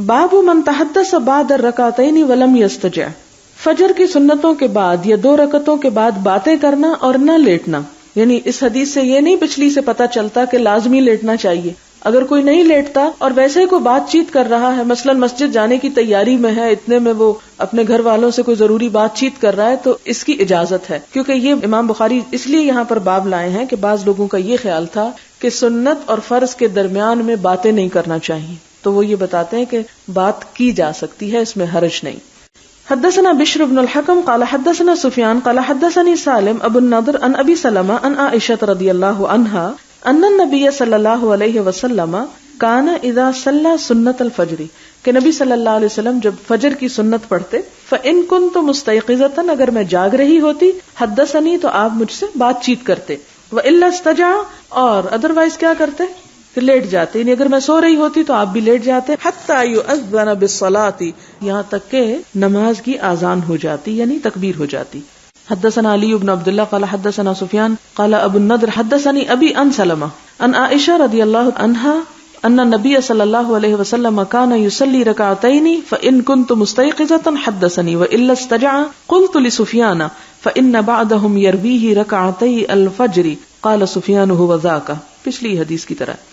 باب من تحدث بعد الرکعتین ولم یستجع. فجر کی سنتوں کے بعد یا 2 رکعتوں کے بعد باتیں کرنا اور نہ لیٹنا. یعنی اس حدیث سے یہ نہیں پچھلی سے پتہ چلتا کہ لازمی لیٹنا چاہیے. اگر کوئی نہیں لیٹتا اور ویسے کوئی بات چیت کر رہا ہے، مثلا مسجد جانے کی تیاری میں ہے، اتنے میں وہ اپنے گھر والوں سے کوئی ضروری بات چیت کر رہا ہے، تو اس کی اجازت ہے. کیونکہ یہ امام بخاری اس لیے یہاں پر باب لائے ہیں کہ بعض لوگوں کا یہ خیال تھا کہ سنت اور فرض کے درمیان میں باتیں نہیں کرنا چاہیے، تو وہ یہ بتاتے ہیں کہ بات کی جا سکتی ہے، اس میں حرج نہیں. حدثنا بشر بن الحکم قال حدثنا سفیان قال حدثني سالم ابو النضر عن ابوسلمہ عن عائشہ رضی اللہ عنہا ان النبی صلی اللہ علیہ وسلم کان اذا صلی سنت الفجر، کہ نبی صلی اللہ علیہ وسلم جب فجر کی سنت پڑھتے، فإن كنت مستيقظة، اگر میں جاگ رہی ہوتی، حدثنی تو آپ مجھ سے بات چیت کرتے، وإلا استجع، اور ادروائز کیا کرتے کہ لیٹ جاتے، یعنی اگر میں سو رہی ہوتی تو آپ بھی لیٹ جاتے، حتی یؤذن بالصلاۃ، یہاں تک کہ نماز کی اذان ہو جاتی یعنی تکبیر ہو جاتی. حدثنا علی بن عبداللہ قال حدثنا سفیان قال ابو النضر حدثني ابی عن سلمہ عن عائشہ رضی اللہ عنہا ان النبی صلی اللہ علیہ وسلم کان یصلی رکعتین فإن كنت مستيقظة حدثني وإلا استجع قلت لسفیان فإن بعضهم يرويه رکعتي الفجر قال سفیان هو ذاک. پچھلی حدیث کی طرح